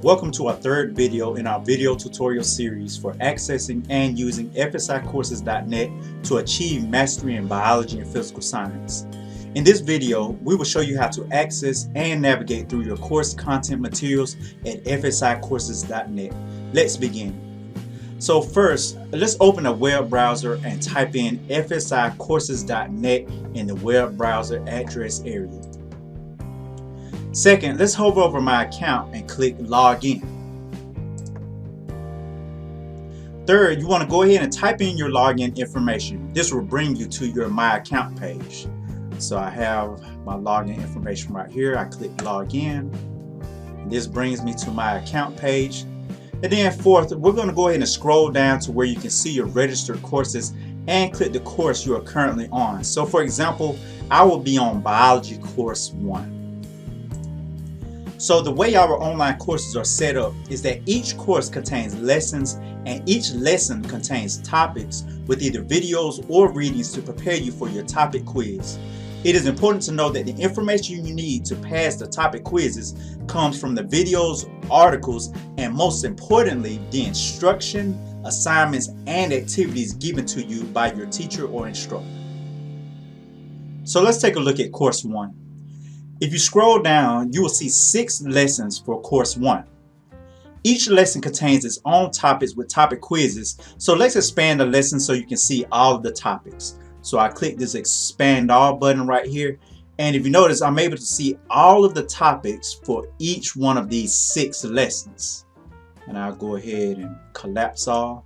Welcome to our third video in our video tutorial series for accessing and using fsicourses.net to achieve mastery in biology and physical science. In this video, we will show you how to access and navigate through your course content materials at fsicourses.net. Let's begin. So first, let's open a web browser and type in fsicourses.net in the web browser address area. Second, let's hover over my account and click Login. Third, you want to go ahead and type in your login information. This will bring you to your My Account page. So I have my login information right here. I click Login. This brings me to my account page. And then fourth, we're going to go ahead and scroll down to where you can see your registered courses and click the course you are currently on. So for example, I will be on Biology Course 1. So the way our online courses are set up is that each course contains lessons and each lesson contains topics with either videos or readings to prepare you for your topic quiz. It is important to know that the information you need to pass the topic quizzes comes from the videos, articles, and most importantly, the instruction, assignments, and activities given to you by your teacher or instructor. So let's take a look at Course 1. If you scroll down, you will see 6 lessons for Course 1. Each lesson contains its own topics with topic quizzes. So let's expand the lesson so you can see all of the topics. So I click this Expand All button right here. And if you notice, I'm able to see all of the topics for each one of these 6 lessons. And I'll go ahead and collapse all.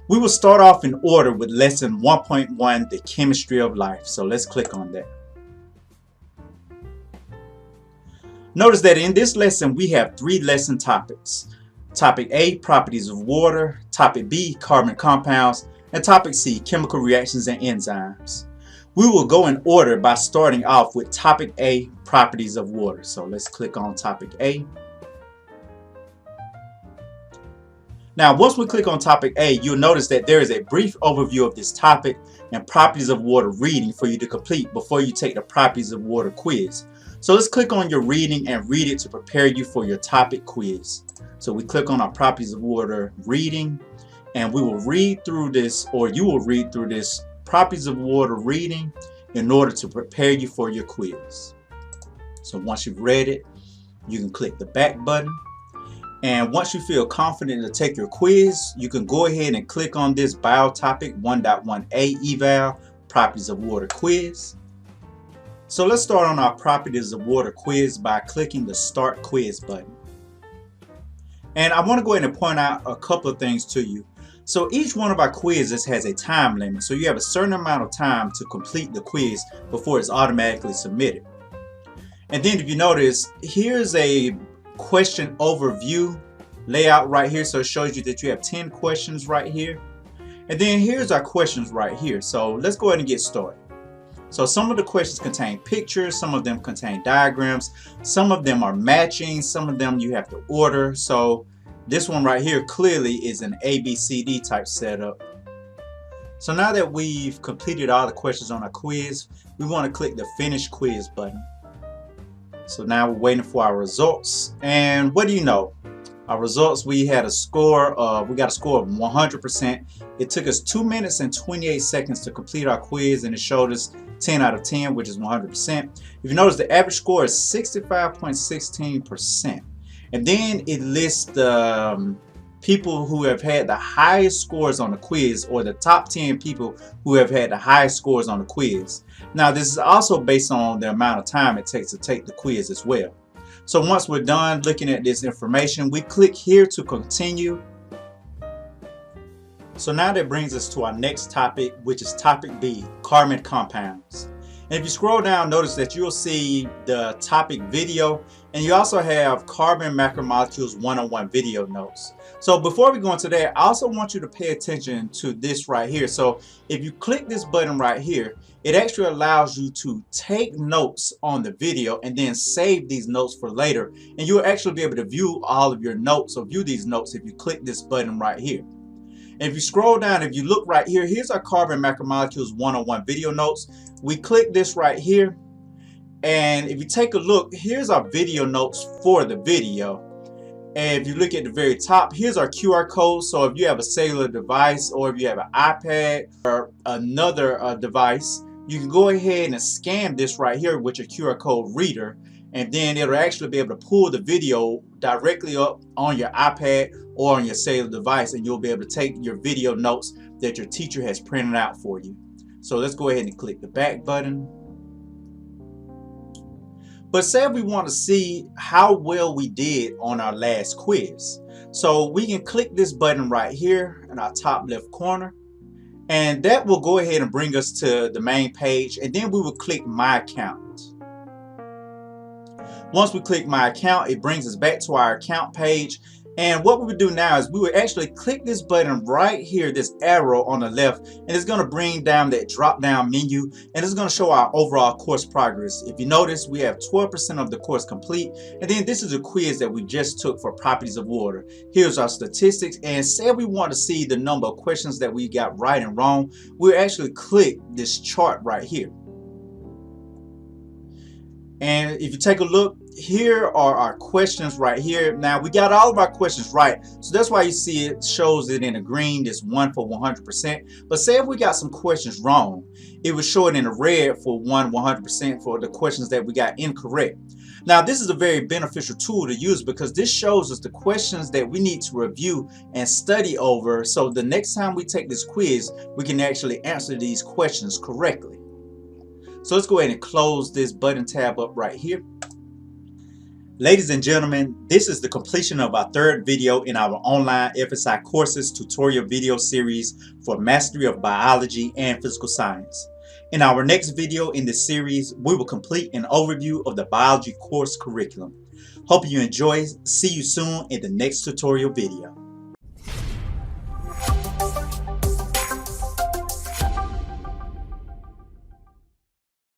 We will start off in order with Lesson 1.1, The Chemistry of Life. So let's click on that. Notice that in this lesson we have 3 lesson topics. Topic A, properties of water. Topic B, carbon compounds. And topic C, chemical reactions and enzymes. We will go in order by starting off with topic A, properties of water. So let's click on topic A. Now once we click on topic A, you'll notice that there is a brief overview of this topic and properties of water reading for you to complete before you take the properties of water quiz. So let's click on your reading and read it to prepare you for your topic quiz. So we click on our properties of water reading and we will read through this, or you will read through this properties of water reading in order to prepare you for your quiz. So once you've read it, you can click the back button. And once you feel confident to take your quiz, you can go ahead and click on this Bio Topic 1.1a Eval Properties of Water Quiz. So let's start on our Properties of Water quiz by clicking the Start Quiz button. And I want to go ahead and point out a couple of things to you. So each one of our quizzes has a time limit. So you have a certain amount of time to complete the quiz before it's automatically submitted. And then if you notice, here's a question overview layout right here. So it shows you that you have 10 questions right here. And then here's our questions right here. So let's go ahead and get started. So some of the questions contain pictures, some of them contain diagrams, some of them are matching, some of them you have to order. So this one right here clearly is an ABCD type setup. So now that we've completed all the questions on our quiz, we want to click the Finish Quiz button. So now we're waiting for our results. And what do you know? Our results, we got a score of 100%. It took us 2 minutes and 28 seconds to complete our quiz, and it showed us 10 out of 10, which is 100%. If you notice, the average score is 65.16%. And then it lists the people who have had the highest scores on the quiz, or the top 10 people who have had the highest scores on the quiz. Now, this is also based on the amount of time it takes to take the quiz as well. So once we're done looking at this information, we click here to continue. So now that brings us to our next topic, which is topic B, carbon compounds. And if you scroll down, notice that you'll see the topic video, and you also have carbon macromolecules 101 video notes. So before we go into that, I also want you to pay attention to this right here. So if you click this button right here, it actually allows you to take notes on the video and then save these notes for later. And you'll actually be able to view all of your notes, or view these notes, if you click this button right here. And if you scroll down, if you look right here, here's our carbon macromolecules 101 video notes. We click this right here, and if you take a look, here's our video notes for the video. And if you look at the very top, here's our QR code. So if you have a cellular device, or if you have an iPad or another device, you can go ahead and scan this right here with your QR code reader, and then it'll actually be able to pull the video directly up on your iPad or on your cellular device, and you'll be able to take your video notes that your teacher has printed out for you. So let's go ahead and click the back button. But say if we want to see how well we did on our last quiz. So we can click this button right here in our top left corner, and that will go ahead and bring us to the main page, and then we will click My Account. Once we click My Account, it brings us back to our account page. And what we would do now is we would actually click this button right here, this arrow on the left, and it's going to bring down that drop down menu, and it's going to show our overall course progress. If you notice, we have 12% of the course complete, and then this is a quiz that we just took for properties of water. Here's our statistics, and say we want to see the number of questions that we got right and wrong, we'll actually click this chart right here. And if you take a look, here are our questions right here. Now we got all of our questions right, so that's why you see it shows it in the green, this 1 for 100%. But say if we got some questions wrong, it would show it in the red for 100% for the questions that we got incorrect. Now this is a very beneficial tool to use because this shows us the questions that we need to review and study over, so the next time we take this quiz, we can actually answer these questions correctly. So let's go ahead and close this button tab up right here. Ladies and gentlemen, this is the completion of our third video in our online FSI courses tutorial video series for mastery of biology and physical science. In our next video in this series, we will complete an overview of the biology course curriculum. Hope you enjoy. See you soon in the next tutorial video.